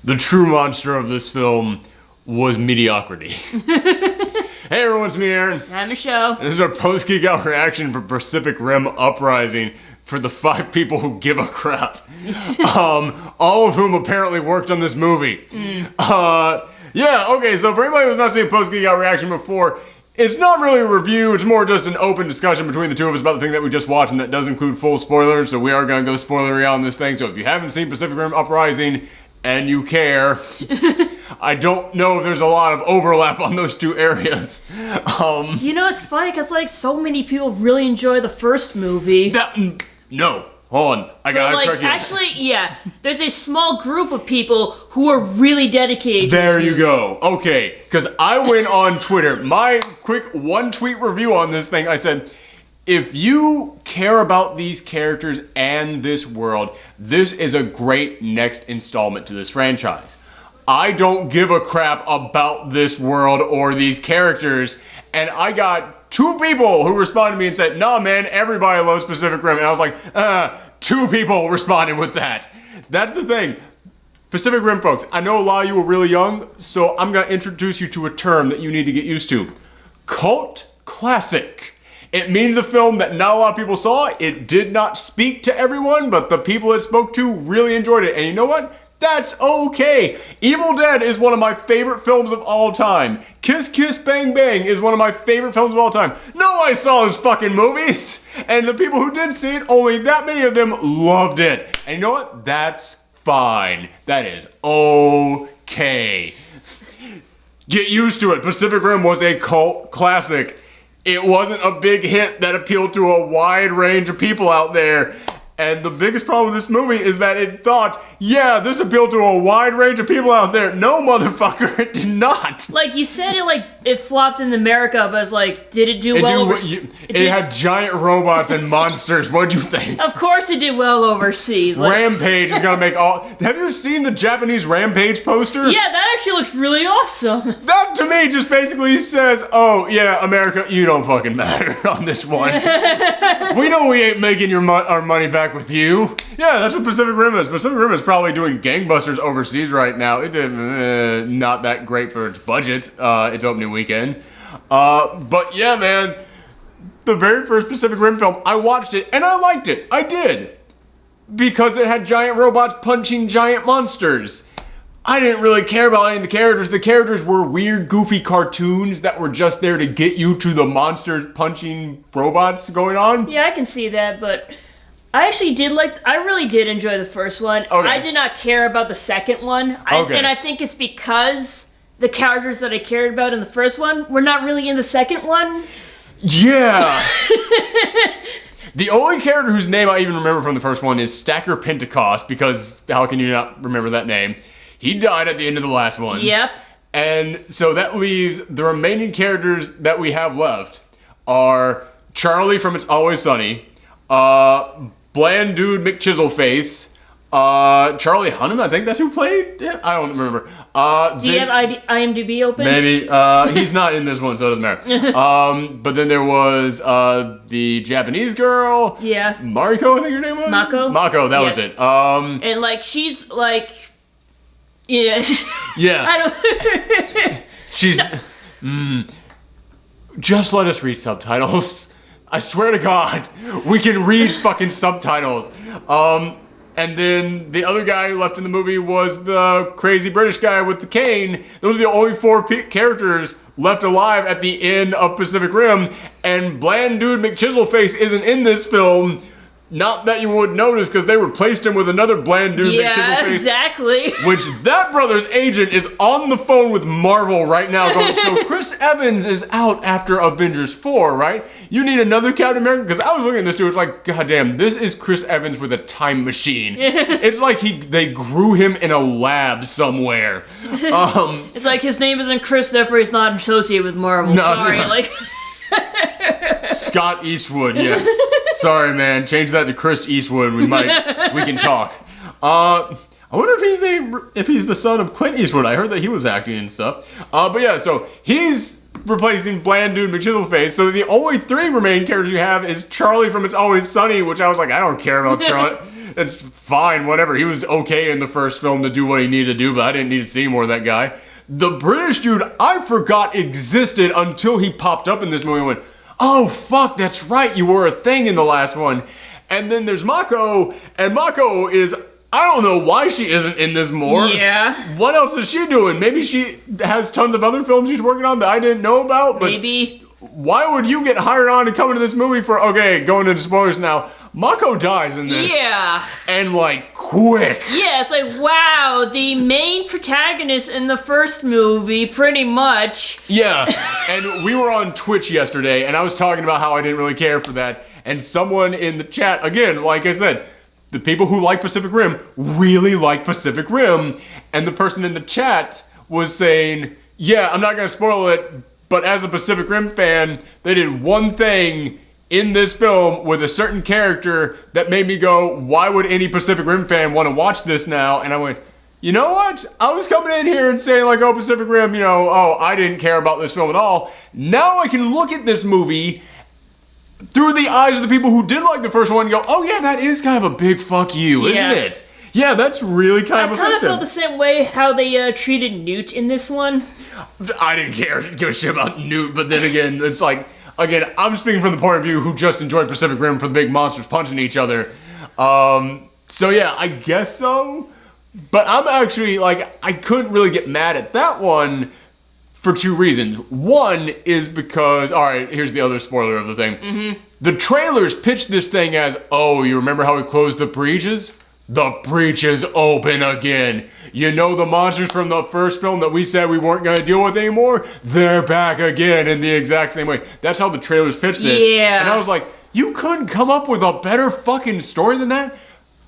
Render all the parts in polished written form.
The true monster of this film was mediocrity. Hey everyone, it's me, Aaron. I'm Michelle. And this is our post-Geekout reaction for Pacific Rim Uprising for the 5 people who give a crap. All of whom apparently worked on this movie. Yeah, okay, so for anybody who's not seen post-Geekout reaction before, it's not really a review, it's more just an open discussion between the two of us about the thing that we just watched, and that does include full spoilers, so we are going to go spoilery on this thing. So if you haven't seen Pacific Rim Uprising, and you care, I don't know if there's a lot of overlap on those two areas. You know, it's funny because like so many people really enjoy the first movie. No, hold on, I gotta correct you. Actually, yeah, there's a small group of people who are really dedicated. There you go. Okay, because I went on Twitter, my quick one-tweet review on this thing, I said, if you care about these characters and this world, this is a great next installment to this franchise. I don't give a crap about this world or these characters, and I got 2 people who responded to me and said, nah man, everybody loves Pacific Rim, and I was like, 2 people responded with that. That's the thing. Pacific Rim folks, I know a lot of you are really young, so I'm gonna introduce you to a term that you need to get used to. Cult classic. It means a film that not a lot of people saw. It did not speak to everyone, but the people it spoke to really enjoyed it. And you know what? That's okay. Evil Dead is one of my favorite films of all time. Kiss Kiss Bang Bang is one of my favorite films of all time. Nobody saw those fucking movies. And the people who did see it, only that many of them loved it. And you know what? That's fine. That is okay. Get used to it. Pacific Rim was a cult classic. It wasn't a big hit that appealed to a wide range of people out there. And the biggest problem with this movie is that it thought, yeah, this appealed to a wide range of people out there. No, motherfucker, it did not. Like, you said it flopped in America, but it's like, did it do well overseas? It had giant robots and monsters. What'd you think? Of course it did well overseas. Like, Rampage is gonna make all... Have you seen the Japanese Rampage poster? yeah, that actually looks really awesome. That, to me, just basically says, oh, yeah, America, you don't fucking matter on this one. We know we ain't making our money back with you. Yeah, that's what Pacific Rim is. Pacific Rim is probably doing gangbusters overseas right now. It did not that great for its budget, its opening weekend. But yeah, man, the very first Pacific Rim film, I watched it and I liked it. I did. Because it had giant robots punching giant monsters. I didn't really care about any of the characters. The characters were weird, goofy cartoons that were just there to get you to the monsters punching robots going on. Yeah, I can see that, but I actually I really did enjoy the first one. Okay. I did not care about the second one. And I think it's because the characters that I cared about in the first one were not really in the second one. Yeah. The only character whose name I even remember from the first one is Stacker Pentecost, because how can you not remember that name? He died at the end of the last one. Yep. And so that leaves the remaining characters that we have left are Charlie from It's Always Sunny, Bland Dude McChiselface, Charlie Hunnam, I think that's who played it? I don't remember. Do you have IMDb open? Maybe. He's not in this one, so it doesn't matter. But then there was the Japanese girl. Yeah. Mariko, I think her name was? Mako, that was it. And like, she's like... Yeah. Yeah. I don't... She's... Just let us read subtitles. I swear to God, we can read fucking subtitles. And then the other guy who left in the movie was the crazy British guy with the cane. Those are the only 4 characters left alive at the end of Pacific Rim. And Bland Dude McChiselface isn't in this film. Not that you would notice, because they replaced him with another Bland Dude McChiselface. Yeah, exactly. Which that brother's agent is on the phone with Marvel right now going, so Chris Evans is out after Avengers 4, right? You need another Captain America? Because I was looking at this dude, it's like, goddamn, this is Chris Evans with a time machine. It's like they grew him in a lab somewhere. It's like his name isn't Chris, therefore he's not associated with Marvel. No, sorry, no. like... Scott Eastwood, yes. Sorry, man. Change that to Chris Eastwood. We can talk. I wonder if he's the son of Clint Eastwood. I heard that he was acting and stuff. But yeah, so he's replacing Bland Dude McChiselface. So the only 3 remaining characters you have is Charlie from It's Always Sunny, which I was like, I don't care about Charlie. it's fine, whatever. He was okay in the first film to do what he needed to do, but I didn't need to see more of that guy. The British dude, I forgot existed until he popped up in this movie and went, oh, fuck, that's right, you were a thing in the last one. And then there's Mako, and Mako is, I don't know why she isn't in this more. Yeah. What else is she doing? Maybe she has tons of other films she's working on that I didn't know about. But maybe. Why would you get hired on to come into this movie for, okay, going into spoilers now. Mako dies in this. Yeah. And like, quick. Yeah, it's like, wow, the main protagonist in the first movie, pretty much. Yeah, and we were on Twitch yesterday, and I was talking about how I didn't really care for that. And someone in the chat, again, like I said, the people who like Pacific Rim really like Pacific Rim. And the person in the chat was saying, yeah, I'm not going to spoil it, but as a Pacific Rim fan, they did one thing in this film with a certain character that made me go, why would any Pacific Rim fan want to watch this now? And I went, you know what? I was coming in here and saying like, oh, Pacific Rim, you know, oh, I didn't care about this film at all. Now I can look at this movie through the eyes of the people who did like the first one and go, oh yeah, that is kind of a big fuck you, isn't it? Yeah, that's really kind of offensive. I kind of felt the same way how they treated Newt in this one. I didn't give a shit about Newt, but then again, it's like, again, I'm speaking from the point of view who just enjoyed Pacific Rim for the big monsters punching each other. So yeah, I guess so. But I'm actually, like, I couldn't really get mad at that one for two reasons. One is because, alright, here's the other spoiler of the thing. Mm-hmm. The trailers pitched this thing as, oh, you remember how we closed the breaches? The breach is open again. You know the monsters from the first film that we said we weren't going to deal with anymore? They're back again in the exact same way. That's how the trailers pitched this. Yeah. And I was like, you couldn't come up with a better fucking story than that?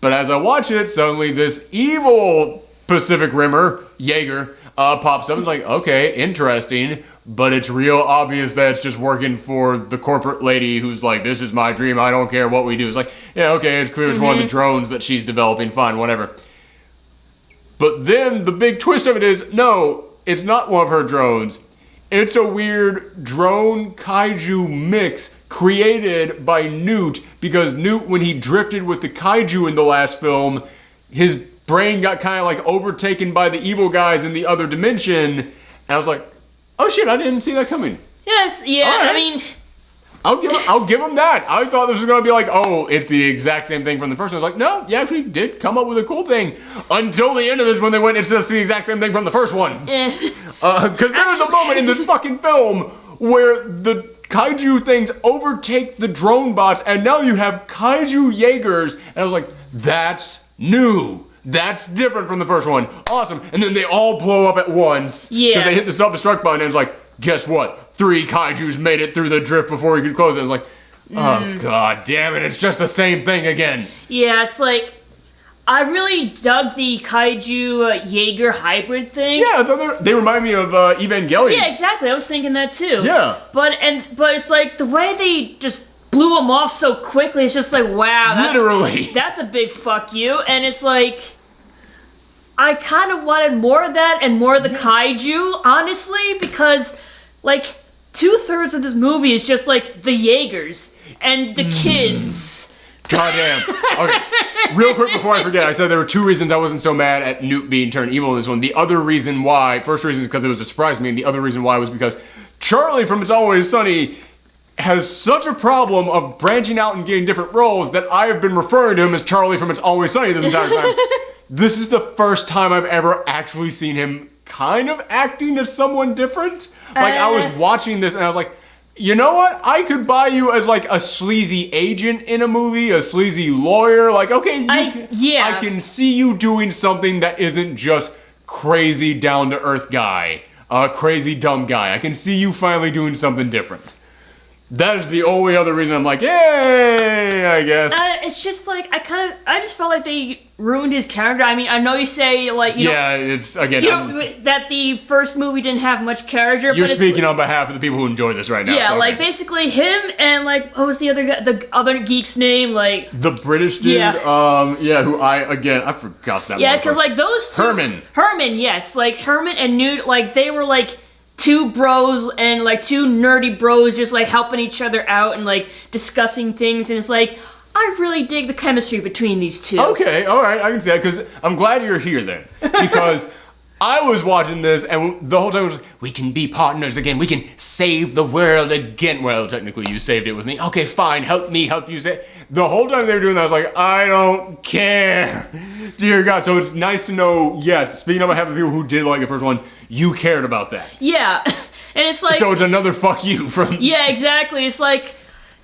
But as I watch it, suddenly this evil Pacific Rimmer, Jaeger, pops up and is like, okay, interesting, but it's real obvious that it's just working for the corporate lady who's like, this is my dream, I don't care what we do. It's like, yeah, okay, it's clear it's one of the drones that she's developing, fine, whatever. But then the big twist of it is, no, it's not one of her drones. It's a weird drone kaiju mix created by Newt, because Newt, when he drifted with the kaiju in the last film, his brain got kind of like overtaken by the evil guys in the other dimension, and I was like, oh shit, I didn't see that coming. Yes, yeah, right. I mean, I'll give him that. I thought this was gonna be like, oh, it's the exact same thing from the first one. I was like, no, you actually did come up with a cool thing. Until the end of this, when they went, it's just the exact same thing from the first one. Because there was a moment in this fucking film where the kaiju things overtake the drone bots, and now you have kaiju Jaegers, and I was like, that's new. That's different from the first one. Awesome. And then they all blow up at once. Yeah. Because they hit the self-destruct button and it's like, guess what? 3 kaijus made it through the drift before we could close it. I was like, oh god damn it, it's just the same thing again. Yeah, it's like, I really dug the kaiju Jaeger hybrid thing. Yeah, they remind me of Evangelion. Yeah, exactly. I was thinking that too. Yeah. But it's like the way they just blew them off so quickly, it's just like, wow. That's a big fuck you. And it's like, I kind of wanted more of that and more of the kaiju, honestly, because, like, 2/3 of this movie is just, like, the Jaegers and the kids. Goddamn. Okay, real quick before I forget, I said there were 2 reasons I wasn't so mad at Newt being turned evil in this one. The other reason why, first reason is because it was a surprise to me, and the other reason why was because Charlie from It's Always Sunny has such a problem of branching out and getting different roles that I have been referring to him as Charlie from It's Always Sunny this entire time. This is the first time I've ever actually seen him kind of acting as someone different. Like, I was watching this and I was like, you know what? I could buy you as like a sleazy agent in a movie, a sleazy lawyer. Like, okay, I can see you doing something that isn't just crazy down-to-earth guy, crazy dumb guy. I can see you finally doing something different. That is the only other reason I'm like, yay, I guess. It's just like, I just felt like they ruined his character. I mean, I know you say, like, it's, again, that the first movie didn't have much character. You're speaking on behalf of the people who enjoy this right now. Yeah, so, like, basically him and, like, what was the other guy, the other geek's name, like... The British dude, who I forgot that. Yeah, because, like, those two... Herman, yes. Like, Herman and Newt, like, they were, like... 2 bros and like 2 nerdy bros just like helping each other out and like discussing things, and it's like, I really dig the chemistry between these two. Okay, all right, I can see that, because I'm glad you're here then. Because I was watching this, and the whole time was like, we can be partners again, we can save the world again. Well, technically you saved it with me. Okay, fine, help me help you save. The whole time they were doing that, I was like, I don't care. Dear God, so it's nice to know, yes, speaking of half the people who did like the first one, you cared about that. Yeah, and it's like... So it's another fuck you from... Yeah, exactly, it's like...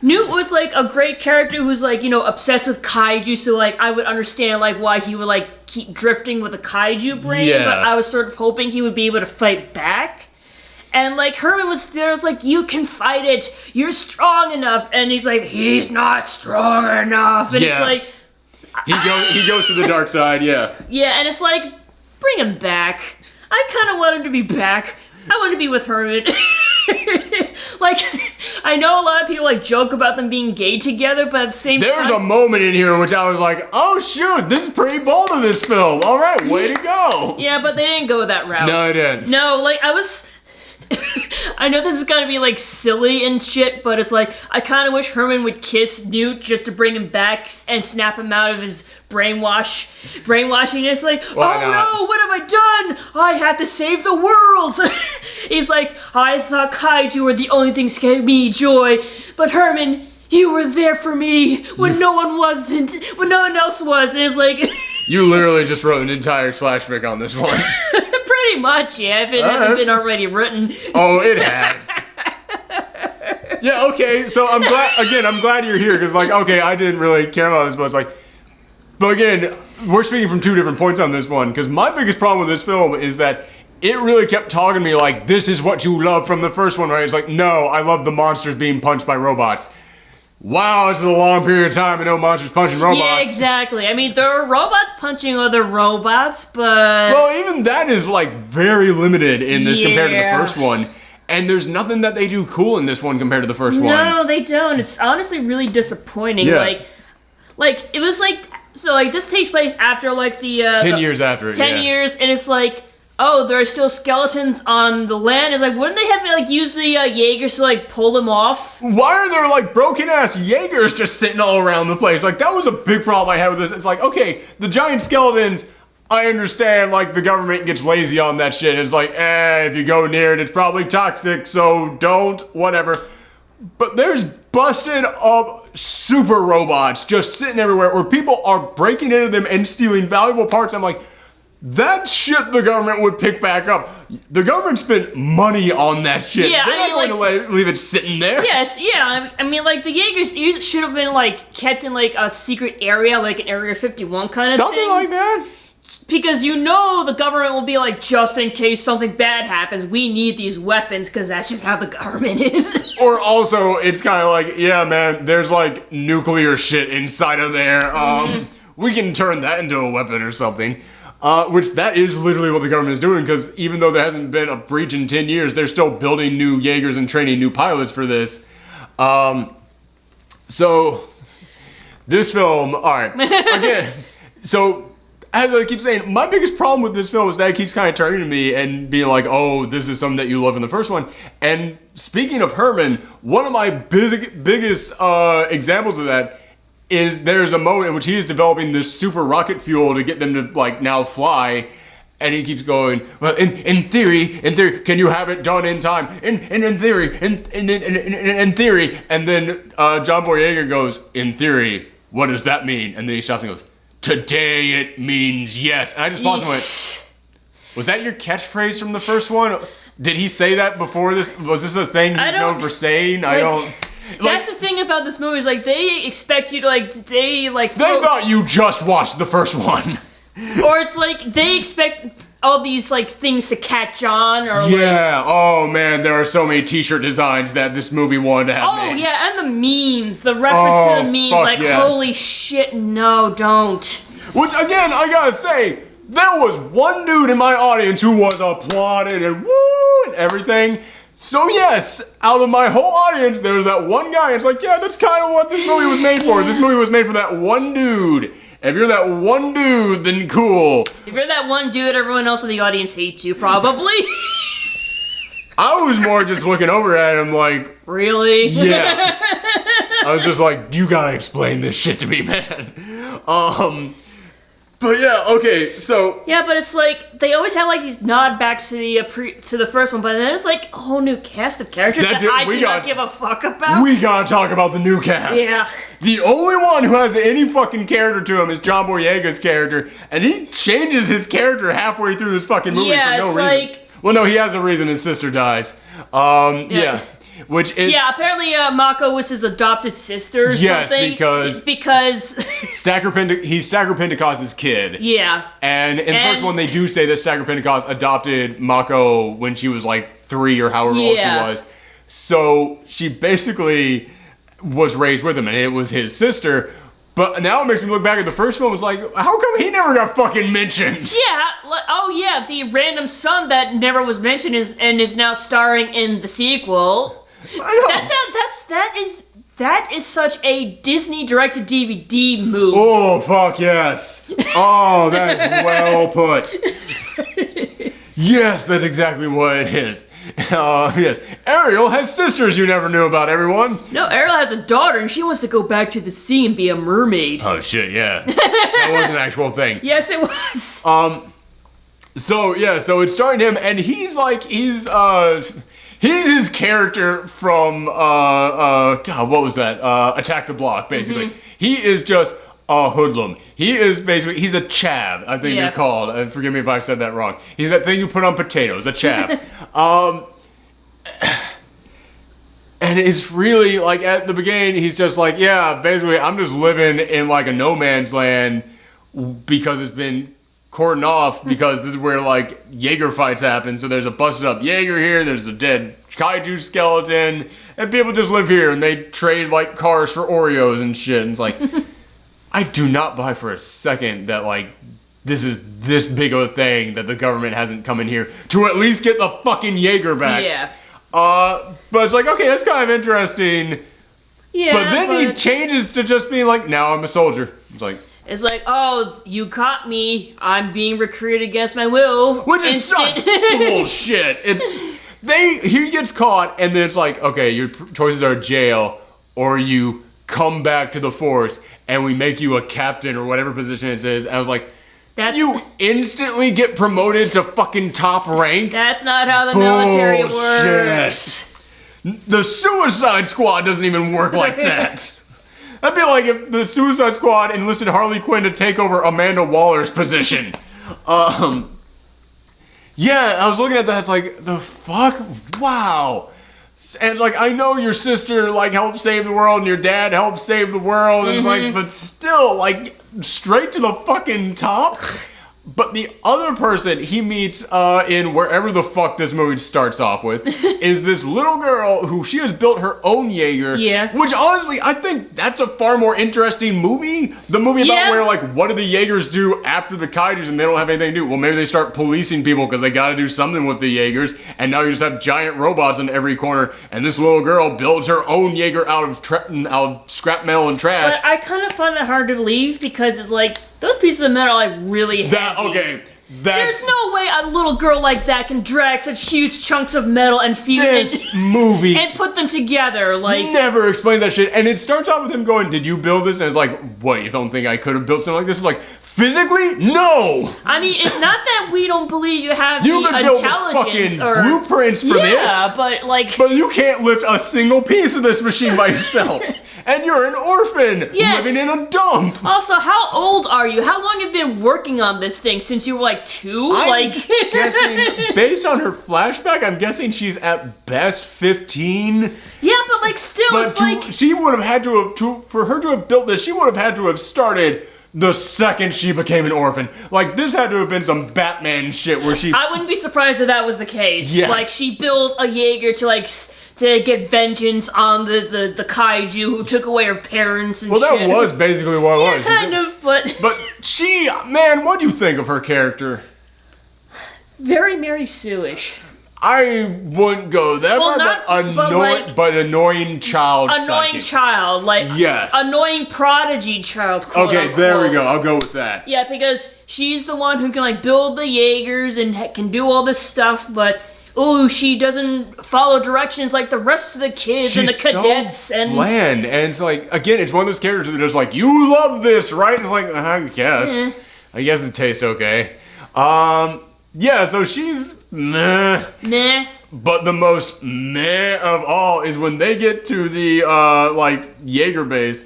Newt was like a great character who's like, you know, obsessed with kaiju, so like I would understand like why he would like keep drifting with a kaiju brain, but I was sort of hoping he would be able to fight back. And like Herman was there, was like, you can fight it, you're strong enough, and he's like, he's not strong enough, and it's like he goes to the dark side, yeah. Yeah, and it's like, bring him back. I kind of want him to be back. I want to be with Herman. Like, I know a lot of people like joke about them being gay together, but at the same time... There's a moment in here which I was like, oh shoot, this is pretty bold of this film. All right, way to go. Yeah, but they didn't go that route. No, they didn't. No, like, I was... I know this is gonna be like silly and shit, but it's like, I kind of wish Herman would kiss Newt just to bring him back and snap him out of his brainwashing. It's like, Why oh not? no, what have I done? I have to save the world. He's like, I thought kaiju were the only things that gave me joy, but Herman, you were there for me when no one wasn't, when no one else was. And it's like... You literally just wrote an entire slash fic on this one. Pretty much, yeah, if it hasn't been already written. Oh, it has. Yeah, okay, so I'm glad you're here, because like, okay, I didn't really care about this, but it's like, but again, we're speaking from two different points on this one, because my biggest problem with this film is that it really kept talking to me like, this is what you love from the first one, right? It's like, no, I love the monsters being punched by robots. Wow, this is a long period of time and no monsters punching robots. Yeah, exactly. I mean, there are robots punching other robots, but... Well, even that is, like, very limited in this compared to the first one. And there's nothing that they do cool in this one compared to the first one. No, they don't. It's honestly really disappointing. Yeah. Like, it was like... So, like, this takes place after, like, the... 10 years after it, 10 years, and it's like... Oh, there are still skeletons on the land. It's like, wouldn't they have to, like, use the Jaegers to, like, pull them off? Why are there, like, broken-ass Jaegers just sitting all around the place? Like, that was a big problem I had with this. It's like, okay, the giant skeletons, I understand, like, the government gets lazy on that shit. It's like, if you go near it, it's probably toxic, so don't, whatever. But there's busted up super robots just sitting everywhere where people are breaking into them and stealing valuable parts. I'm like, that shit the government would pick back up. The government spent money on that shit. Yeah, They're not going to leave it sitting there. Yes, yeah. I mean, like, the Jaegers should have been, like, kept in, like, a secret area, like an Area 51 kind of thing. Something like that? Because you know the government will be like, just in case something bad happens, we need these weapons, because that's just how the government is. Or also, it's kind of like, yeah, man, there's, like, nuclear shit inside of there. We can turn that into a weapon or something. Which that is literally what the government is doing, because even though there hasn't been a breach in 10 years, they're still building new Jaegers and training new pilots for this. So, this film, alright, again, so, as I keep saying, my biggest problem with this film is that it keeps kind of turning to me and being like, oh, this is something that you love in the first one. And speaking of Herman, one of my biggest examples of that is there's a moment in which he is developing this super rocket fuel to get them to, like, now fly, and he keeps going, well, in theory, can you have it done in time? In theory, in theory, and then John Boyega goes, in theory, what does that mean? And then he stops and goes, today it means yes. And I just paused and went, was that your catchphrase from the first one? Did he say that before this? Was this a thing he's known for saying? I don't... That's the thing about this movie, is like, they expect you to, like, they thought you just watched the first one. Or it's like, they expect all these, like, things to catch on, or yeah, oh man, there are so many t-shirt designs that this movie wanted to have made. Oh yeah, and the memes, the reference to the memes, like, yes. Holy shit, no, don't. Which, again, I gotta say, there was one dude in my audience who was applauding and woo and everything. So yes, out of my whole audience, there was that one guy, and it's like, yeah, that's kind of what this movie was made for. This movie was made for that one dude. If you're that one dude, then cool. If you're that one dude, everyone else in the audience hates you, probably. I was more just looking over at him like... Really? Yeah. I was just like, you gotta explain this shit to me, man. But yeah, okay, so yeah, but it's like they always have like these nod backs to the first one, but then it's like a whole new cast of characters that I do not give a fuck about. We gotta talk about the new cast. Yeah. The only one who has any fucking character to him is John Boyega's character, and he changes his character halfway through this fucking movie for no reason. Like... Well, no, he has a reason. His sister dies. Yeah. Which is... Yeah, apparently Mako was his adopted sister or something. Yes, because... he's Stacker Pentecost's kid. Yeah. And in the first one, they do say that Stacker Pentecost adopted Mako when she was like 3 or however old she was. So she basically was raised with him, and it was his sister. But now it makes me look back at the first film. It's like, how come he never got fucking mentioned? Yeah. Oh, yeah. The random son that never was mentioned is now starring in the sequel. That is such a Disney direct-to-DVD move. Oh, fuck yes. Oh, that is well put. Yes, that's exactly what it is. Yes. Ariel has sisters you never knew about, everyone. No, Ariel has a daughter, and she wants to go back to the sea and be a mermaid. Oh, shit, yeah. That was an actual thing. Yes, it was. So it's starring him, and he's his character from, God, what was that? Attack the Block, basically. Mm-hmm. He is just a hoodlum. He is basically, he's a chav, I think they're called. Forgive me if I said that wrong. He's that thing you put on potatoes, a chav. And it's really, like, at the beginning, he's just like, yeah, basically, I'm just living in, like, a no man's land because it's been cordoned off because this is where, like, Jaeger fights happen. So there's a busted up Jaeger here, there's a dead kaiju skeleton, and people just live here, and they trade, like, cars for Oreos and shit. And it's like, I do not buy for a second that, like, this is this big of a thing that the government hasn't come in here to at least get the fucking Jaeger back. Yeah. But it's like, okay, that's kind of interesting. Yeah, but then he changes to just being like, now I'm a soldier. It's like, oh, you caught me. I'm being recruited against my will. Which is such bullshit. He gets caught, and then it's like, okay, your choices are jail, or you come back to the force, and we make you a captain or whatever position it is. And I was like, you instantly get promoted to fucking top rank? That's not how the military works. The Suicide Squad doesn't even work like that. That'd be like if the Suicide Squad enlisted Harley Quinn to take over Amanda Waller's position. Yeah, I was looking at that, it's like, the fuck? Wow. And like, I know your sister like helped save the world and your dad helped save the world. And it's like, but still, like, straight to the fucking top. But the other person he meets in wherever the fuck this movie starts off with is this little girl who she has built her own Jaeger. Yeah. Which honestly, I think that's a far more interesting movie. The movie about where like, what do the Jaegers do after the kaijus and they don't have anything to do? Well, maybe they start policing people because they gotta do something with the Jaegers. And now you just have giant robots in every corner. And this little girl builds her own Jaeger out of scrap metal and trash. But I kind of find that hard to believe because it's like, those pieces of metal are like really heavy. There's no way a little girl like that can drag such huge chunks of metal and fuse movie and put them together. Like, never explains that shit. And it starts out with him going, "Did you build this?" And it's like, "What? You don't think I could have built something like this?" It's like, physically, no. I mean, it's not that we don't believe you have the intelligence or blueprints for this. Yeah, but like, but you can't lift a single piece of this machine by yourself. And you're an orphan living in a dump. Also, how old are you? How long have you been working on this thing? Since you were like 2? I'm guessing, based on her flashback, I'm guessing she's at best 15. Yeah, but like still, it's like... She would have had to have, for her to have built this, she would have had to have started the second she became an orphan. Like, this had to have been some Batman shit where she... I wouldn't be surprised if that was the case. Yes. Like, she built a Jaeger to like... to get vengeance on the kaiju who took away her parents and shit. Well, that was basically what it was. Yeah, kind of, but... But she, man, what do you think of her character? Very Mary Sue-ish. I wouldn't go that far, but annoying child. Annoying child, like, yes. Annoying prodigy child, quote unquote. There we go, I'll go with that. Yeah, because she's the one who can, like, build the Jaegers and can do all this stuff, but... oh, she doesn't follow directions like the rest of the kids and the cadets. So and bland. And it's like, again, it's one of those characters that are just like, you love this, right? And it's like, I guess. I guess it tastes okay. Yeah, so she's meh. Nah. But the most meh of all is when they get to the, Jaeger base,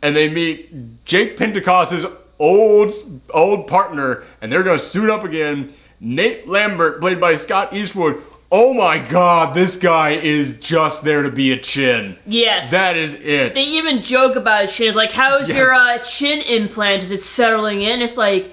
and they meet Jake Pentecost's old partner, and they're gonna suit up again. Nate Lambert, played by Scott Eastwood. Oh my god, this guy is just there to be a chin. Yes. That is it. They even joke about his chin. It's like, how's your chin implant? Is it settling in? It's like,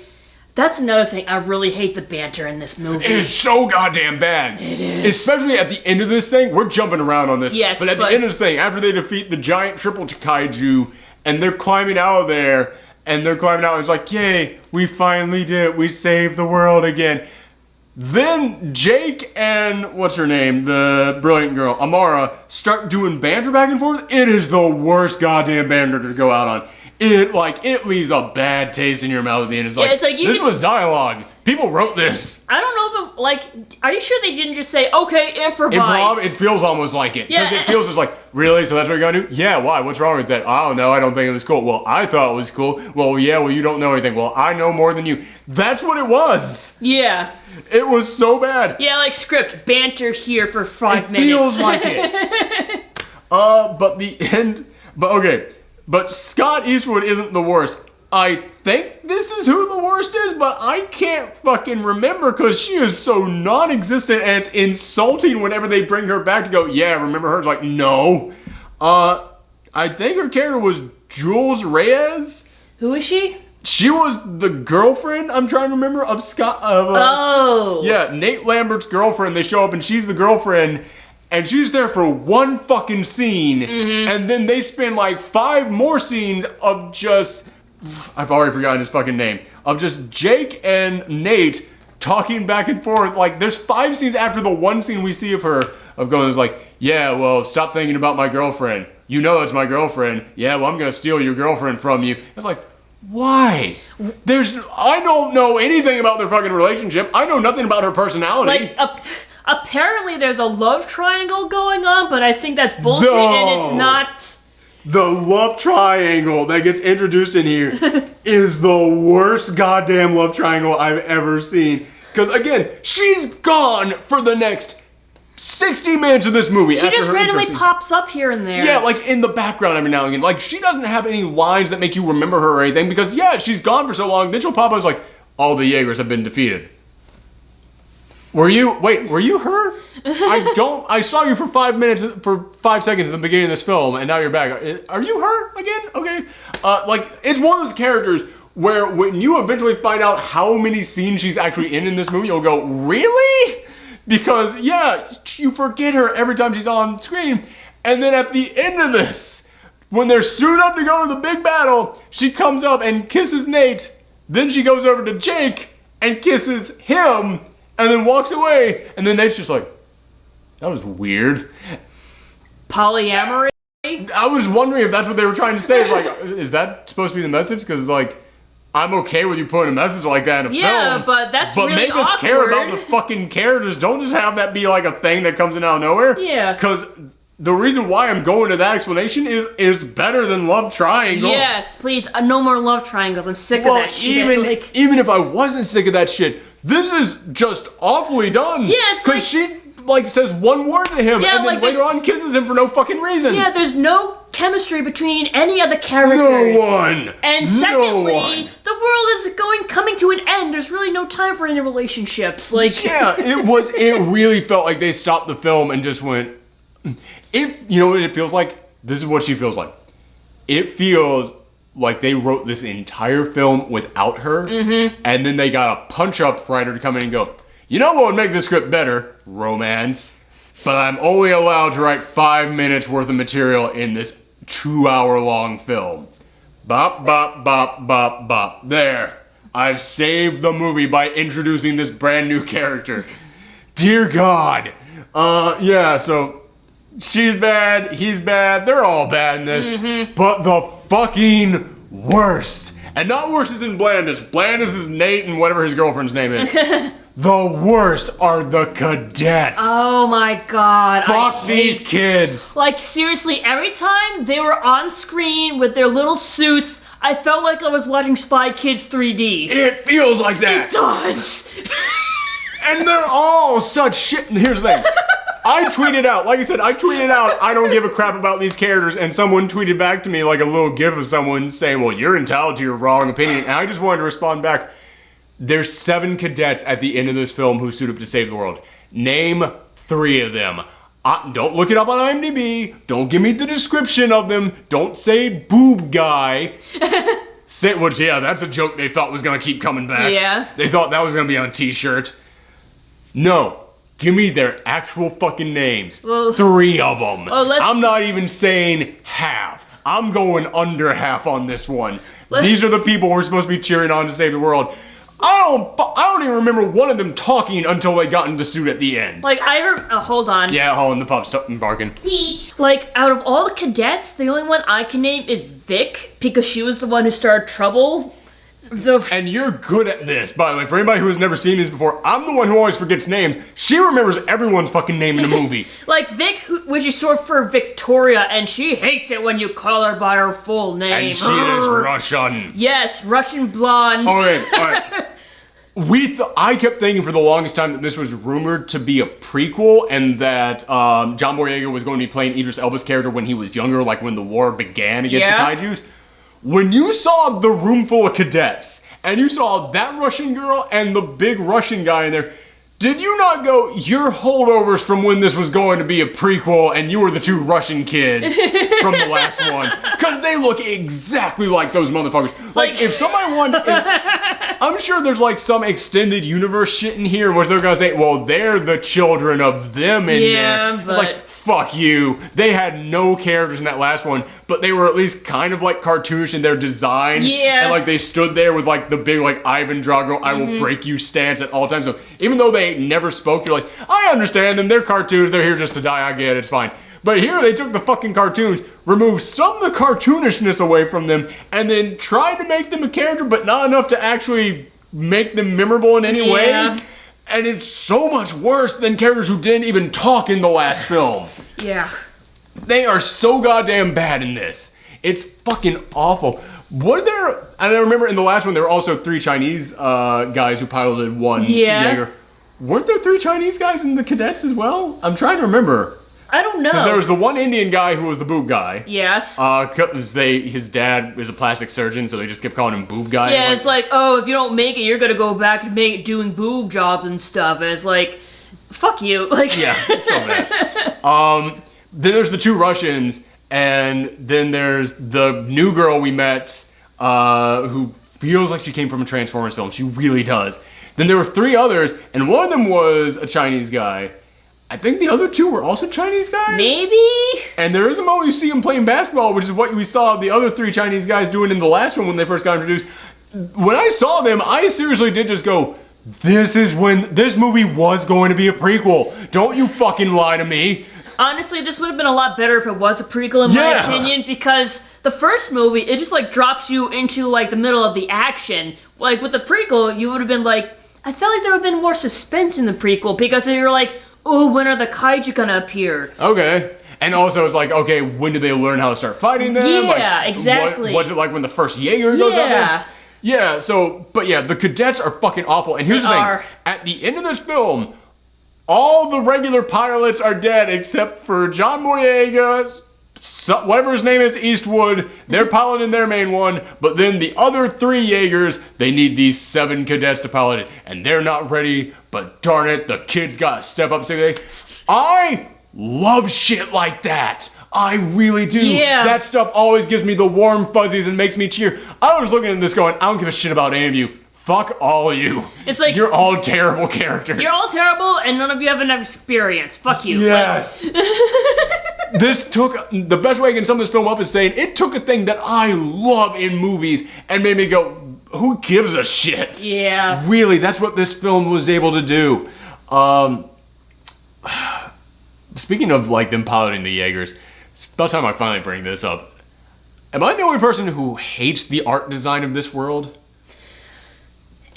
that's another thing. I really hate the banter in this movie. It is so goddamn bad. It is. Especially at the end of this thing. We're jumping around on this. Yes, but at the end of this thing, after they defeat the giant triple kaiju, and they're climbing out of there, and it's like, yay, we finally did it. We saved the world again. Then Jake and, what's her name, the brilliant girl, Amara, start doing banter back and forth. It is the worst goddamn banter to go out on. It leaves a bad taste in your mouth at the end. It's like this was dialogue. People wrote this. I don't know if are you sure they didn't just say, okay, improvise? It feels almost like it. Yeah. Because it feels just like, really? So that's what you're going to do? Yeah, why? What's wrong with that? I don't know. I don't think it was cool. Well, I thought it was cool. Well, yeah, you don't know anything. Well, I know more than you. That's what it was. Yeah. It was so bad. Yeah, like script, banter here for 5 minutes. It feels like it. But Scott Eastwood isn't the worst. I think this is who the worst is, but I can't fucking remember because she is so non-existent, and it's insulting whenever they bring her back to go, yeah, remember her? It's like, no. I think her character was Jules Reyes. Who is she? She was the girlfriend, I'm trying to remember, of Scott. Yeah, Nate Lambert's girlfriend. They show up and she's the girlfriend. And she's there for one fucking scene, and then they spend like 5 more scenes of just, I've already forgotten his fucking name, of just Jake and Nate talking back and forth. Like, there's 5 scenes after the one scene we see of her, of going, like, yeah, well, stop thinking about my girlfriend. You know it's my girlfriend. Yeah, well, I'm gonna steal your girlfriend from you. It's like, why? I don't know anything about their fucking relationship. I know nothing about her personality. Apparently there's a love triangle going on, but I think that's bullshit and it's not. The love triangle that gets introduced in here is the worst goddamn love triangle I've ever seen. Because again, she's gone for the next 60 minutes of this movie. She just randomly pops up here and there. Yeah, like in the background every now and again. Like, she doesn't have any lines that make you remember her or anything because, yeah, she's gone for so long. Then she'll pop up and it's like, all the Jaegers have been defeated. Were you her? I saw you for 5 minutes, for 5 seconds at the beginning of this film, and now you're back. Are you her again? Okay. It's one of those characters where when you eventually find out how many scenes she's actually in this movie, you'll go, really? Because, yeah, you forget her every time she's on screen. And then at the end of this, when they're suited up to go to the big battle, she comes up and kisses Nate. Then she goes over to Jake and kisses him. And then walks away, and then Nate's just like, that was weird. Polyamory? I was wondering if that's what they were trying to say. It's like, is that supposed to be the message? Because, like, I'm okay with you putting a message like that in a film. Yeah, but that's really awkward. But make us care about the fucking characters. Don't just have that be like a thing that comes in out of nowhere. Yeah. Because the reason why I'm going to that explanation is it's better than Love Triangle. Yes, please, no more love triangles. I'm sick of that shit. Even if I wasn't sick of that shit, this is just awfully done. Yeah, it's because she says one word to him and then later on kisses him for no fucking reason. Yeah, there's no chemistry between any of the characters. No one. And secondly, the world is coming to an end. There's really no time for any relationships. Yeah, it really felt like they stopped the film and just went. You know what it feels like? This is what she feels like. It feels like they wrote this entire film without her, and then they got a punch-up writer to come in and go, you know what would make this script better? Romance. But I'm only allowed to write 5 minutes worth of material in this 2-hour-long film. Bop, bop, bop, bop, bop. There. I've saved the movie by introducing this brand new character. Dear God. Yeah, so she's bad, he's bad, they're all bad in this, but the fucking worst. And not worse as in blandest. Blandest is Nate and whatever his girlfriend's name is. The worst are the cadets. Oh my god. Fuck these kids. Like, seriously, every time they were on screen with their little suits, I felt like I was watching Spy Kids 3D. It feels like that. It does. And they're all such shit. And here's the thing. I tweeted out, like I said, I don't give a crap about these characters, and someone tweeted back to me like a little gif of someone saying, well, you're entitled to your wrong opinion, and I just wanted to respond back. There's 7 cadets at the end of this film who suit up to save the world. Name 3 of them. Don't look it up on IMDb. Don't give me the description of them. Don't say boob guy. Which, yeah, that's a joke they thought was going to keep coming back. Yeah. They thought that was going to be on a t-shirt. No. Give me their actual fucking names. Well, 3 of them. Well, I'm not even saying half. I'm going under half on this one. These are the people we're supposed to be cheering on to save the world. I don't even remember one of them talking until they got into suit at the end. Like, hold on. Yeah, the pup's barking. Peach. Like, out of all the cadets, the only one I can name is Vic, because she was the one who started trouble. And you're good at this, by the way. For anybody who has never seen this before, I'm the one who always forgets names. She remembers everyone's fucking name in the movie. Like Vic, which is short for Victoria, and she hates it when you call her by her full name. And she is Russian. Yes, Russian blonde. Okay, all right. I kept thinking for the longest time that this was rumored to be a prequel, and that John Boyega was going to be playing Idris Elba's character when he was younger, like when the war began against the kaijus. When you saw the room full of cadets, and you saw that Russian girl and the big Russian guy in there, did you not go, you're holdovers from when this was going to be a prequel, and you were the 2 Russian kids from the last one? Because they look exactly like those motherfuckers. Like, if somebody wanted... I'm sure there's like some extended universe shit in here where they're going to say, well, they're the children of them in there. Yeah, but... It's like, fuck you. They had no characters in that last one, but they were at least kind of like cartoonish in their design. Yeah. And like they stood there with like the big like Ivan Drago, I will break you stance at all times. So even though they never spoke, you're like, I understand them. They're cartoons. They're here just to die. I get it. It's fine. But here they took the fucking cartoons, removed some of the cartoonishness away from them, and then tried to make them a character, but not enough to actually make them memorable in any way. And it's so much worse than characters who didn't even talk in the last film. Yeah. They are so goddamn bad in this. It's fucking awful. And I remember in the last one, there were also 3 Chinese guys who piloted one Jaeger. Weren't there 3 Chinese guys in the cadets as well? I'm trying to remember. I don't know. Because there was the one Indian guy who was the boob guy. Yes. His dad is a plastic surgeon, so they just kept calling him boob guy. Yeah, it's like, oh, if you don't make it, you're gonna go back and doing boob jobs and stuff. And it's like, fuck you. Like, yeah, it's so bad. Then there's the 2 Russians, and then there's the new girl we met, who feels like she came from a Transformers film. She really does. Then there were 3 others, and one of them was a Chinese guy. I think the other 2 were also Chinese guys? Maybe? And there is a moment you see them playing basketball, which is what we saw the other 3 Chinese guys doing in the last one when they first got introduced. When I saw them, I seriously did just go, this is when this movie was going to be a prequel. Don't you fucking lie to me. Honestly, this would have been a lot better if it was a prequel, in my opinion, because the first movie, it just, like, drops you into, like, the middle of the action. Like, with the prequel, you would have been like, I felt like there would have been more suspense in the prequel, because you were like, oh, when are the kaiju gonna appear? Okay. And also it's like, okay, when do they learn how to start fighting them? Yeah, like, exactly. What's it like when the first Jaeger goes out there? Yeah, so, but yeah, the cadets are fucking awful. And here's the thing. At the end of this film, all the regular pilots are dead except for John Boyega, whatever his name is, Eastwood. They're piloting their main one. But then the other 3 Jaegers, they need these 7 cadets to pilot it. And they're not ready, but darn it, the kids gotta step up and save the day. I love shit like that. I really do. Yeah. That stuff always gives me the warm fuzzies and makes me cheer. I was looking at this going, I don't give a shit about any of you. Fuck all of you. It's like, you're all terrible characters. You're all terrible, and none of you have enough experience. Fuck you. Yes. This took, the best way I can sum this film up is saying, it took a thing that I love in movies and made me go, who gives a shit? Yeah. Really, that's what this film was able to do. Speaking of like them piloting the Jaegers, it's about time I finally bring this up. Am I the only person who hates the art design of this world?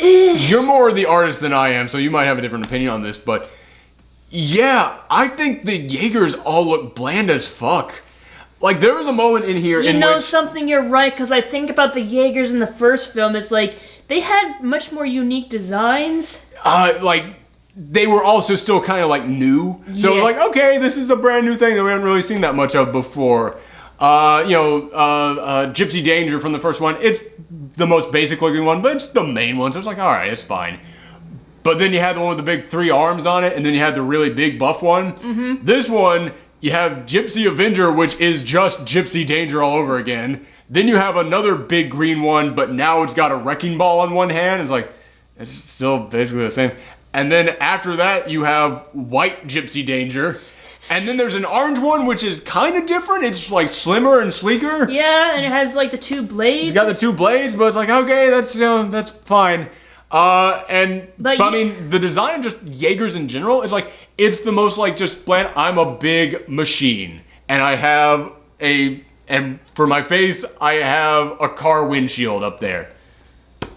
You're more the artist than I am, so you might have a different opinion on this, but yeah, I think the Jaegers all look bland as fuck. Like, there was a moment in here in which... something, you're right, because I think about the Jaegers in the first film, it's like, they had much more unique designs. Like, they were also still kind of, like, new. So, like, okay, this is a brand new thing that we haven't really seen that much of before. Gypsy Danger from the first one, it's the most basic looking one, but it's the main one, so it's like, alright, it's fine. But then you had the one with the big 3 arms on it, and then you had the really big buff one. Mm-hmm. This one, you have Gypsy Avenger, which is just Gypsy Danger all over again. Then you have another big green one, but now it's got a wrecking ball on one hand. It's like, it's still basically the same. And then after that, you have white Gypsy Danger. And then there's an orange one, which is kind of different. It's like slimmer and sleeker. Yeah, and it has like the 2 blades. It's got the 2 blades, but it's like, okay, that's fine. I mean, the design of just Jaegers in general is like, it's the most like just bland, I'm a big machine. And I have and for my face, I have a car windshield up there.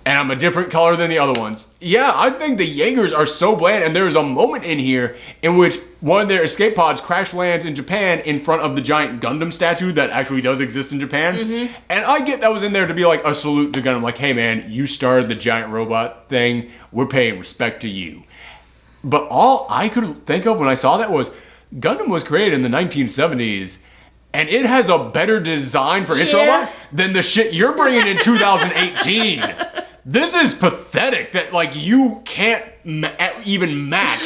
And I'm a different color than the other ones. Yeah, I think the Jaegers are so bland, and there's a moment in here in which one of their escape pods crash lands in Japan in front of the giant Gundam statue that actually does exist in Japan. Mm-hmm. And I get that was in there to be like a salute to Gundam, like, hey man, you started the giant robot thing, we're paying respect to you. But all I could think of when I saw that was, Gundam was created in the 1970s, and it has a better design for its robot than the shit you're bringing in 2018. This is pathetic that, like, you can't even match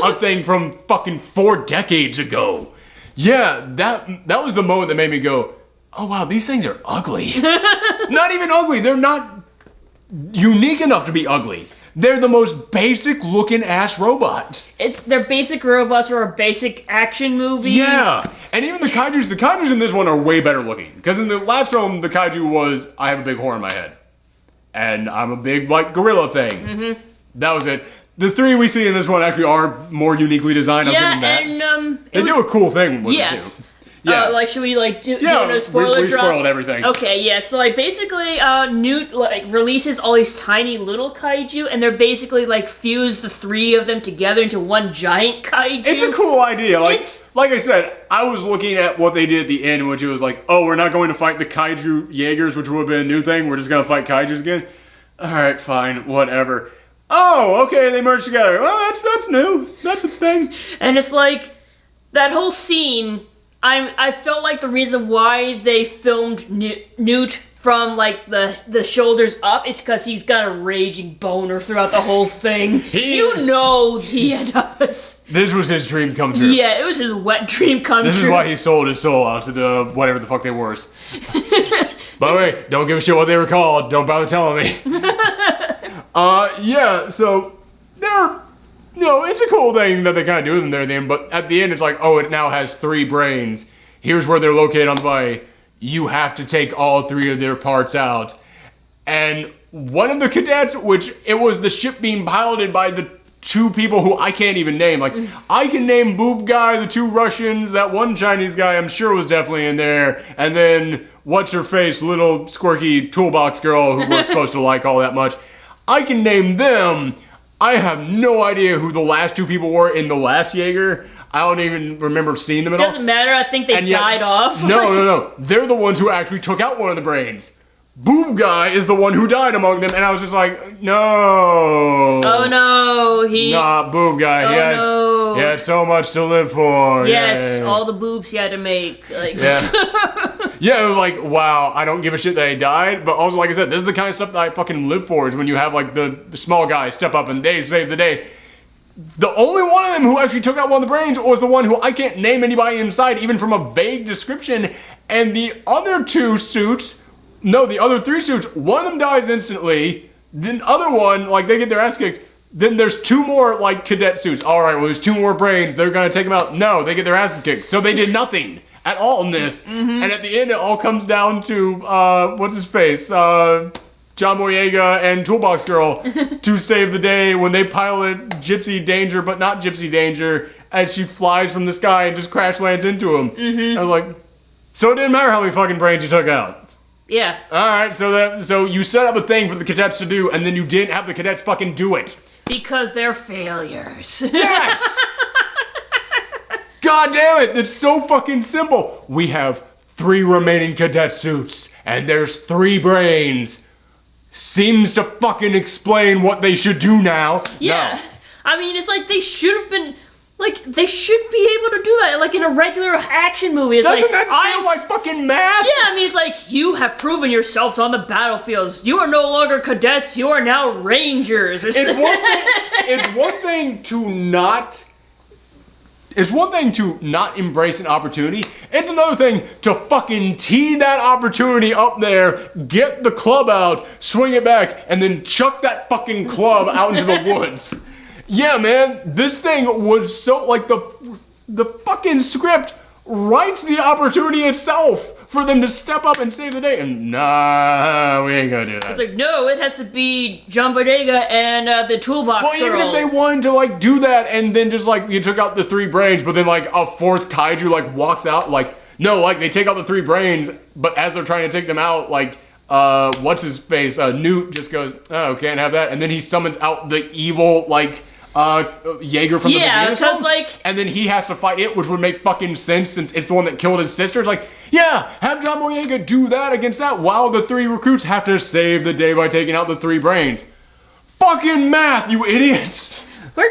a thing from fucking 4 decades ago. Yeah, that was the moment that made me go, oh wow, these things are ugly. Not even ugly, they're not unique enough to be ugly. They're the most basic looking ass robots. They're basic robots for a basic action movie. Yeah, and even the kaijus in this one are way better looking. Because in the last film, the kaiju was, I have a big horn in my head. And I'm a big, like, gorilla thing. Mm-hmm. That was it. The 3 we see in this one actually are more uniquely designed. Yeah, and they do a cool thing with it too. Yeah. Like, should we, like, do a spoiler drop? We spoiled everything. Okay, yeah, so, like, basically, Newt, like, releases all these tiny little kaiju, and they're basically, like, fuse the 3 of them together into one giant kaiju. It's a cool idea. Like I said, I was looking at what they did at the end, which it was like, oh, we're not going to fight the kaiju Jaegers, which would have been a new thing. We're just going to fight kaijus again. All right, fine, whatever. Oh, okay, they merged together. Well, that's new. That's a thing. And it's like, that whole scene... I felt like the reason why they filmed Newt from, like, the shoulders up is because he's got a raging boner throughout the whole thing. He does. This was his dream come true. Yeah, it was his wet dream come true. This is why he sold his soul out to the whatever the fuck they were. By the way, don't give a shit what they were called. Don't bother telling me. Yeah, so they're... No, it's a cool thing that they kind of do in there, but at the end it's like, oh, it now has 3 brains. Here's where they're located on the body. You have to take all 3 of their parts out. And one of the cadets, which it was the ship being piloted by the 2 people who I can't even name. Like, I can name Boob Guy, the 2 Russians, that one Chinese guy I'm sure was definitely in there, and then what's-her-face, little squirky toolbox girl who we're supposed to like all that much. I can name them. I have no idea who the last 2 people were in the last Jaeger. I don't even remember seeing them at all. Doesn't matter, I think they died off. No. They're the ones who actually took out one of the brains. Boob Guy is the one who died among them, and I was just like, no. Oh no, Nah, Boob Guy, he had so much to live for. Yes, all the boobs he had to make. Like. Yeah. Yeah, it was like, wow, I don't give a shit that he died, but also, like I said, this is the kind of stuff that I fucking live for, is when you have, like, the small guys step up and they save the day. The only one of them who actually took out one of the brains was the one who I can't name anybody inside, even from a vague description, and the other 2 suits... No, the other 3 suits, one of them dies instantly, then the other one, like, they get their ass kicked, then there's 2 more, like, cadet suits. Alright, well, there's 2 more brains, they're gonna take them out. No, they get their asses kicked. So they did nothing at all in this. Mm-hmm. And at the end, it all comes down to, what's his face? John Boyega and Toolbox Girl to save the day when they pilot Gypsy Danger, but not Gypsy Danger, as she flies from the sky and just crash lands into him. Mm-hmm. I was like, so it didn't matter how many fucking brains you took out. Yeah. Alright, so you set up a thing for the cadets to do, and then you didn't have the cadets fucking do it. Because they're failures. Yes! God damn it, it's so fucking simple. We have 3 remaining cadet suits, and there's 3 brains. Seems to fucking explain what they should do now. Yeah. No. I mean, it's like they should have been... Like, they should be able to do that, like, in a regular action movie. It's Doesn't like, that feel like fucking math? Yeah, I mean, it's like, you have proven yourselves on the battlefields. You are no longer cadets, you are now rangers. It's one thing to not embrace an opportunity. It's another thing to fucking tee that opportunity up there, get the club out, swing it back, and then chuck that fucking club out into the woods. Yeah, man, this thing was so, like, the fucking script writes the opportunity itself for them to step up and save the day, and nah, we ain't gonna do that. It's like, no, it has to be John Bodega and the Toolbox Girl. Well, even if they wanted to, like, do that, and then just, like, you took out the 3 brains, but then, like, a 4th kaiju, like, walks out, like, no, like, they take out the 3 brains, but as they're trying to take them out, like, what's his face, Newt just goes, oh, can't have that, and then he summons out the evil, like, Jaeger from the beginning. Yeah, because, like... And then he has to fight it, which would make fucking sense since it's the one that killed his sister. It's like, yeah, have John Boyega do that against that while the 3 recruits have to save the day by taking out the 3 brains. Fucking math, you idiots! We're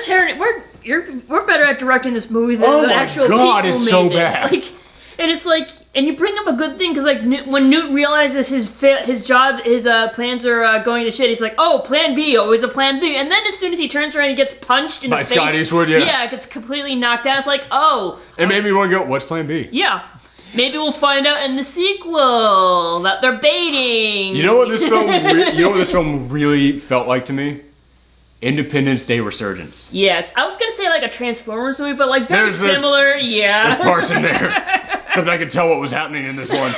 better at directing this movie than the actual people God, it's made so this. bad. Like, and it's like, and you bring up a good thing, because like when Newt realizes his plans are going to shit, he's like, oh, plan B, always a plan B. And then as soon as he turns around, he gets punched in the face. By Scott Eastwood, yeah. Yeah, gets completely knocked out. It's like, oh. It made me want to go, what's plan B? Yeah. Maybe we'll find out in the sequel that they're baiting. You know what this film really felt like to me? Independence Day Resurgence. Yes, I was gonna say like a Transformers movie, but like very similar. Yeah. There's parts in there. Except I could tell what was happening in this one.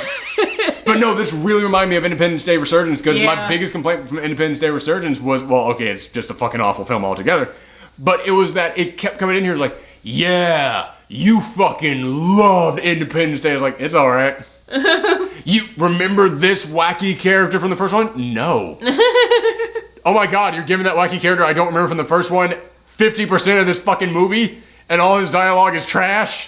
But no, this really reminded me of Independence Day Resurgence, because my biggest complaint from Independence Day Resurgence was, well, okay, it's just a fucking awful film altogether. But it was that it kept coming in here like, yeah, you fucking loved Independence Day. I was like, it's alright. You remember this wacky character from the first one? No. Oh my god, you're giving that wacky character I don't remember from the first one 50% of this fucking movie, and all his dialogue is trash?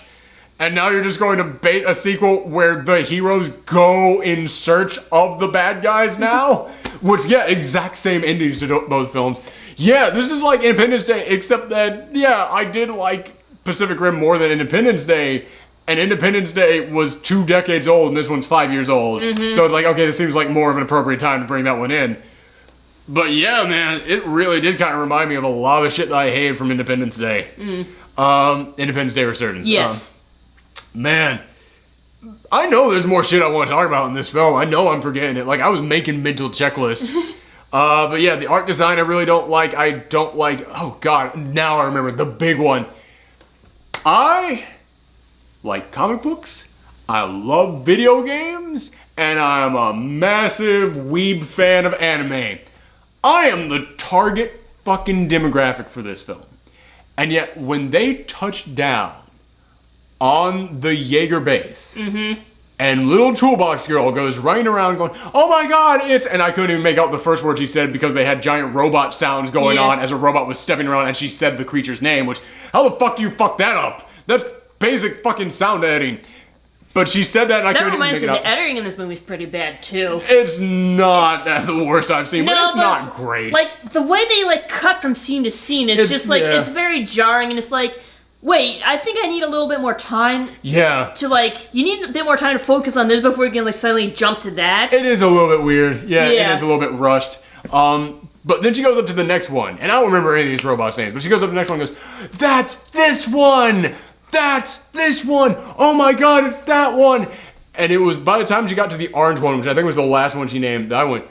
And now you're just going to bait a sequel where the heroes go in search of the bad guys now? Which, yeah, exact same endings to both films. Yeah, this is like Independence Day, except that, yeah, I did like Pacific Rim more than Independence Day, and Independence Day was 2 decades old, and this one's 5 years old. Mm-hmm. So it's like, okay, this seems like more of an appropriate time to bring that one in. But yeah, man, it really did kind of remind me of a lot of the shit that I hated from Independence Day. Independence Day Resurgence. Yes. Man, I know there's more shit I want to talk about in this film. I know I'm forgetting it. Like, I was making mental checklists. But yeah, the art design I really don't like. I don't like, oh god, now I remember the big one. I like comic books. I love video games. And I'm a massive weeb fan of anime. I am the target fucking demographic for this film. And yet, when they touched down on the Jaeger base, and little Toolbox Girl goes running around going, oh my god, it's... And I couldn't even make out the first word she said because they had giant robot sounds going on as a robot was stepping around and she said the creature's name, which, how the fuck do you fuck that up? That's basic fucking sound editing. But she said that and I couldn't even make it out. The editing in this movie is pretty bad too. It's not the worst I've seen, but it's not great. Like, the way they like cut from scene to scene is just like, it's very jarring, and it's like, wait, I think I need a little bit more time. Yeah. To like, you need a bit more time to focus on this before you can like suddenly jump to that. It is a little bit weird. Yeah, it is a little bit rushed. But then she goes up to the next one, and I don't remember any of these robots' names, but she goes up to the next one and goes, that's this one! That's this one! Oh my god, it's that one! And it was, by the time she got to the orange one, which I think was the last one she named, I went,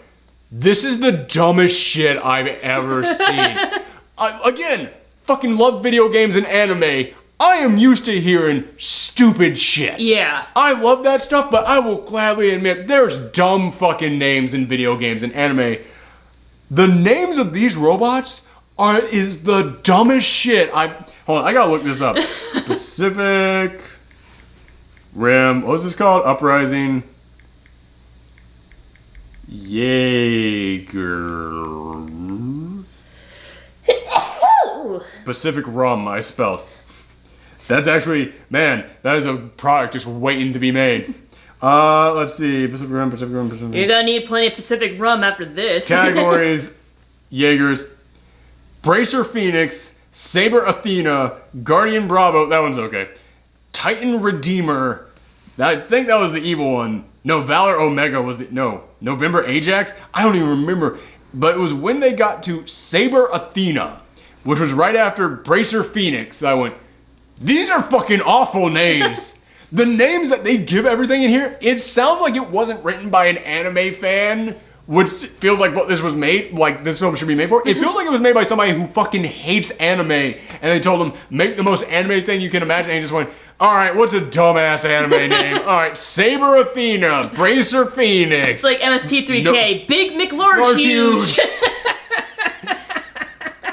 this is the dumbest shit I've ever seen. Again, fucking love video games and anime. I am used to hearing stupid shit. Yeah. I love that stuff, but I will gladly admit there's dumb fucking names in video games and anime. The names of these robots is the dumbest shit Hold on, I gotta look this up. Pacific Rim, what was this called? Uprising. Jaeger. Pacific Rum, I spelled. That's actually, man, that is a product just waiting to be made. Let's see. Pacific Rum. You're gonna need plenty of Pacific Rum after this. Categories: Jaegers, Bracer Phoenix, Saber Athena, Guardian Bravo. That one's okay. Titan Redeemer. I think that was the evil one. No, Valor Omega was the November Ajax. I don't even remember, but it was when they got to Saber Athena, which was right after Bracer Phoenix. That I went, these are fucking awful names. The names that they give everything in here, it sounds like it wasn't written by an anime fan, which feels like what this was made, like this film should be made for. It feels like it was made by somebody who fucking hates anime, and they told them, make the most anime thing you can imagine, and he just went, all right, what's a dumbass anime name? All right, Saber Athena, Bracer Phoenix. It's like MST3K, Big McLarge Huge.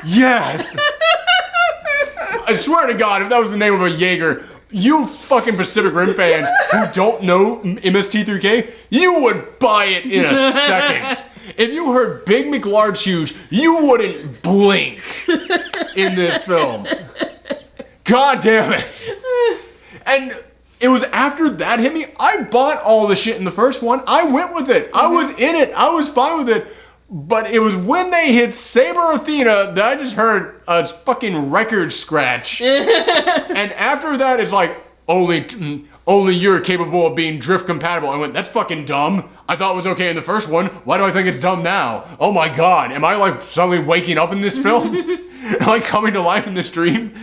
Yes. I swear to God, if that was the name of a Jaeger, you fucking Pacific Rim fans who don't know MST3K, you would buy it in a second. If you heard Big McLarge Huge, you wouldn't blink in this film. God damn it. And it was after that hit me, I bought all the shit in the first one. I went with it. I was in it. I was fine with it. But it was when they hit Saber Athena that I just heard a fucking record scratch. And after that, it's like, only you're capable of being drift compatible. I went, that's fucking dumb. I thought it was okay in the first one. Why do I think it's dumb now? Oh my God, am I like suddenly waking up in this film? Am I coming to life in this dream?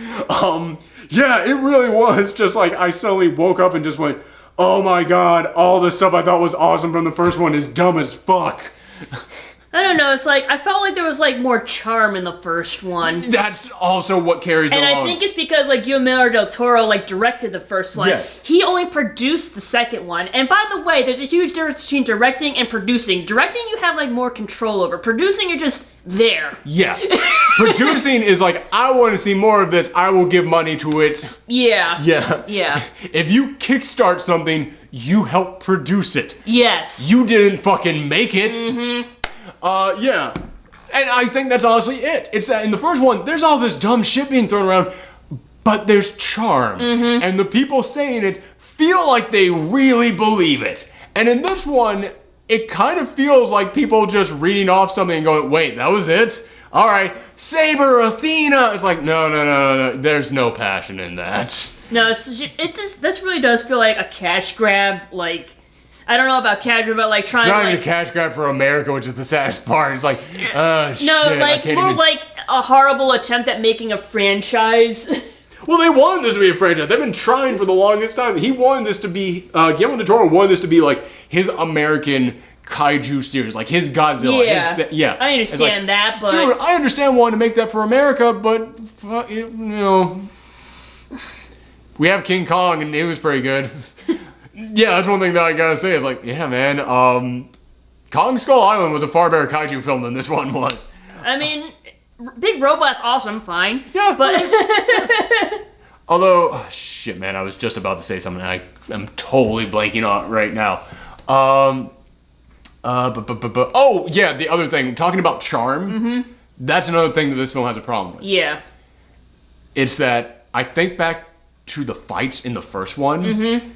Yeah, it really was just like I suddenly woke up and just went, oh my God, all the stuff I thought was awesome from the first one is dumb as fuck. I don't know, it's like, I felt like there was like more charm in the first one. That's also what carries and along. I think it's because like Guillermo del Toro like directed the first one. Yes. He only produced the second one. And by the way, there's a huge difference between directing and producing. Directing you have like more control over. Producing you're just there. Yeah. Producing is like, I want to see more of this, I will give money to it. Yeah. Yeah. Yeah. If you kickstart something, you help produce it. Yes. You didn't fucking make it. Mm-hmm. Yeah. And I think that's honestly it. It's that in the first one, there's all this dumb shit being thrown around, but there's charm. Mm-hmm. And the people saying it feel like they really believe it. And in this one, it kind of feels like people just reading off something and going, wait, that was it? All right, Saber Athena. It's like, no. There's no passion in that. No, this really does feel like a cash grab, like, I don't know about cash grab, but like trying to like... It's not even a cash grab for America, which is the saddest part. It's like, no, shit, like, more like a horrible attempt at making a franchise. Well, they wanted this to be a franchise. They've been trying for the longest time. He wanted this to be, Guillermo del Toro wanted this to be like his American kaiju series, like his Godzilla. Yeah, yeah. I understand like, that, but... Dude, I understand wanting to make that for America, but, you know... We have King Kong, and it was pretty good. Yeah, that's one thing that I gotta say is like, yeah, man, Kong Skull Island was a far better kaiju film than this one was. I mean, big robot's awesome, fine. Yeah. But... Although, oh, shit, man, I was just about to say something I am totally blanking on right now. Oh, yeah, the other thing, talking about charm, that's another thing that this film has a problem with. Yeah. It's that, I think back to the fights in the first one,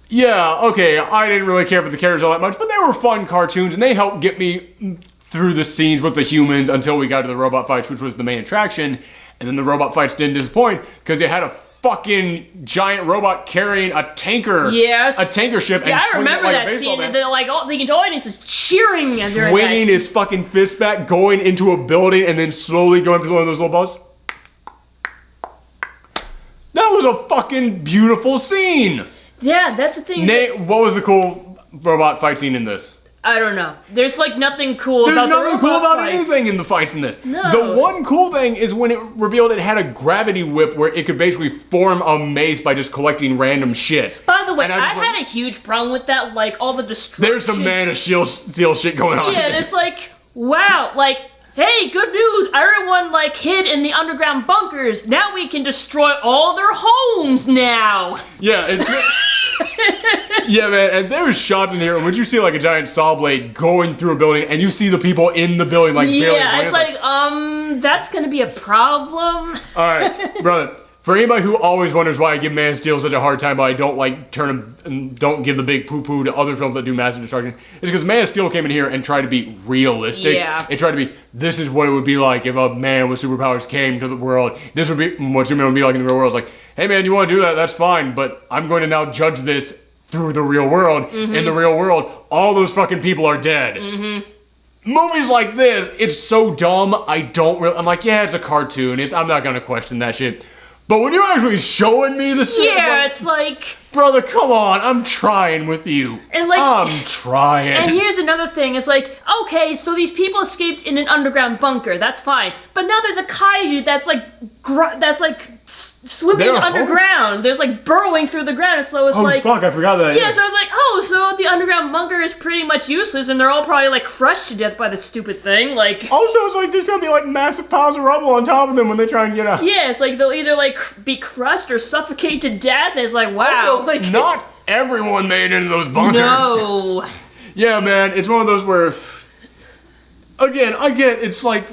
yeah, okay, I didn't really care for the characters all that much, but they were fun cartoons, and they helped get me through the scenes with the humans until we got to the robot fights, which was the main attraction, and then the robot fights didn't disappoint, because they had a fucking giant robot carrying a tanker. Yes. A tanker ship. Yeah, and I remember like that scene. The audience was cheering as they're swinging its fucking fist back, going into a building, and then slowly going to one of those little balls. That was a fucking beautiful scene. Yeah, that's the thing. Nate, what was the cool robot fight scene in this? I don't know. There's like nothing cool There's about the robot nothing cool about fights. anything in the fights in this. No. The one cool thing is when it revealed it had a gravity whip where it could basically form a mace by just collecting random shit. By the way, I had a huge problem with that, like all the destruction. There's some Man of Steel shit going on. Yeah, it's like, wow, like, hey, good news, everyone like hid in the underground bunkers. Now we can destroy all their homes now. Yeah, it's... Yeah, man, and there's shots in here, and when you see like a giant saw blade going through a building, and you see the people in the building like barely it's like, that's gonna be a problem. Alright, brother. For anybody who always wonders why I give Man of Steel such a hard time, but I don't like don't give the big poo-poo to other films that do massive destruction, it's because Man of Steel came in here and tried to be realistic. Yeah. It tried to be, this is what it would be like if a man with superpowers came to the world. This would be what Superman would be like in the real world. It's like, hey man, you want to do that? That's fine, but I'm going to now judge this through the real world. In the real world, all those fucking people are dead. Movies like this, it's so dumb, I'm like, yeah, it's a cartoon. I'm not going to question that shit. But when you're actually showing me the shit, it's like, brother, come on, I'm trying with you. And like, I'm trying. And here's another thing, it's like, okay, so these people escaped in an underground bunker, that's fine. But now there's a kaiju that's like swimming underground. There's like burrowing through the ground, so it's like... Oh fuck, I forgot that. Yeah, so I was like, oh, so the underground bunker is pretty much useless, and they're all probably like crushed to death by this stupid thing, like... Also, it's like there's gonna be like massive piles of rubble on top of them when they try and get out. Yeah, it's like they'll either like be crushed or suffocate to death, and it's like, wow. Also, like, not everyone made it into those bunkers. No. Yeah, man, it's one of those where... Again, I get it's like...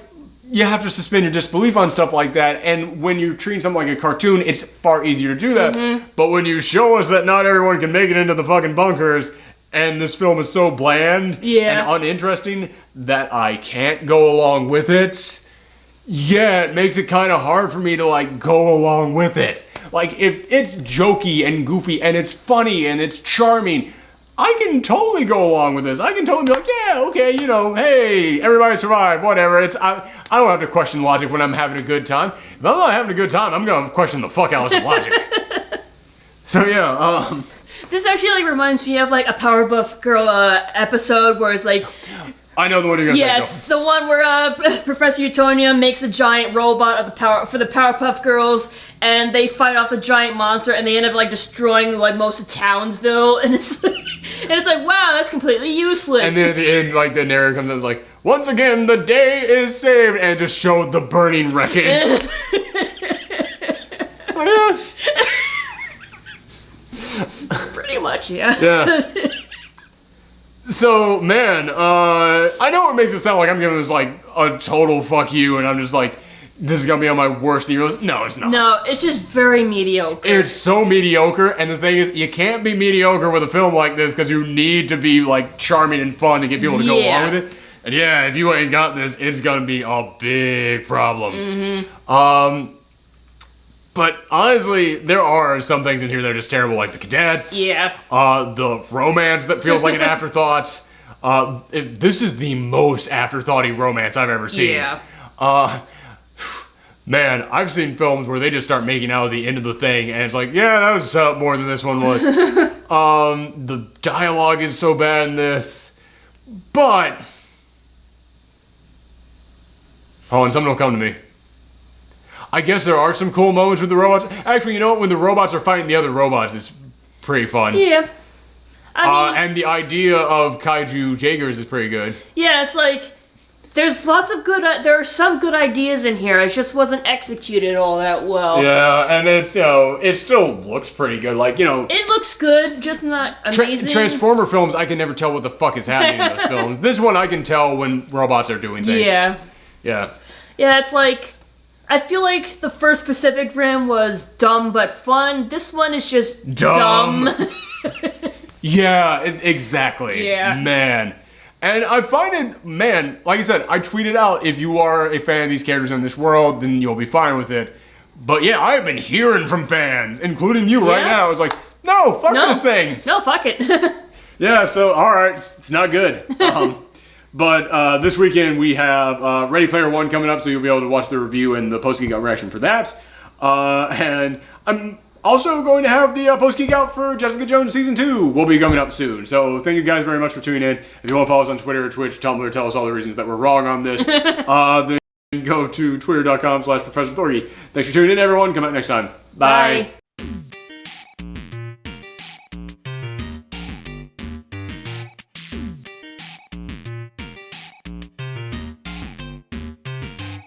You have to suspend your disbelief on stuff like that, and when you're treating something like a cartoon, it's far easier to do that. But when you show us that not everyone can make it into the fucking bunkers, and this film is so bland and uninteresting that I can't go along with it, yeah, it makes it kind of hard for me to like go along with it. Like, if it's jokey and goofy, and it's funny, and it's charming, I can totally go along with this. I can totally be like, yeah, okay, you know, hey, everybody survived, whatever. I don't have to question logic when I'm having a good time. If I'm not having a good time, I'm gonna question the fuck out of some logic. So yeah, This actually like reminds me of like a Powerpuff Girl episode where it's like... I know the one you're gonna say. Yes, the one where Professor Utonium makes a giant robot of for the Powerpuff Girls, and they fight off the giant monster, and they end up like destroying like most of Townsville, and it's like, wow, that's completely useless. And then at the end, like the narrator comes in and is like, once again, the day is saved, and just showed the burning wreckage. Pretty much, yeah. Yeah. So, man, I know it makes it sound like I'm giving this, like, a total fuck you, and I'm just like, this is gonna be on my worst heroes. No, it's not. No, it's just very mediocre. It's so mediocre, and the thing is, you can't be mediocre with a film like this, because you need to be, like, charming and fun to get people to go along with it. And yeah, if you ain't got this, it's gonna be a big problem. But honestly, there are some things in here that are just terrible, like the cadets. Yeah. The romance that feels like an afterthought. This is the most afterthoughty romance I've ever seen. Yeah. Man, I've seen films where they just start making out at the end of the thing, and it's like, yeah, that was more than this one was. The dialogue is so bad in this, but... Oh, and something will come to me. I guess there are some cool moments with the robots. Actually, you know what? When the robots are fighting the other robots, it's pretty fun. Yeah. I mean, and the idea of kaiju Jaegers is pretty good. Yeah, it's like, there's lots of good, there are some good ideas in here. It just wasn't executed all that well. Yeah, and it's, you know, it still looks pretty good. Like, you know. It looks good, just not amazing. Transformer films, I can never tell what the fuck is happening in those films. This one, I can tell when robots are doing things. Yeah. Yeah. Yeah, it's like, I feel like the first Pacific Rim was dumb but fun. This one is just dumb. Yeah, exactly. Yeah. Man. And I find it, man, like I said, I tweeted out, if you are a fan of these characters in this world, then you'll be fine with it. But yeah, I've been hearing from fans, including you right now. It's like, no, fuck this thing. No, fuck it. Yeah, so, alright, it's not good. But this weekend we have Ready Player One coming up, so you'll be able to watch the review and the post-Geekout reaction for that. And I'm also going to have the post-Geekout for Jessica Jones Season 2 will be coming up soon. So thank you guys very much for tuning in. If you want to follow us on Twitter, Twitch, Tumblr, tell us all the reasons that we're wrong on this, then go to twitter.com/ProfessorThorgy. Thanks for tuning in, everyone. Come back next time. Bye.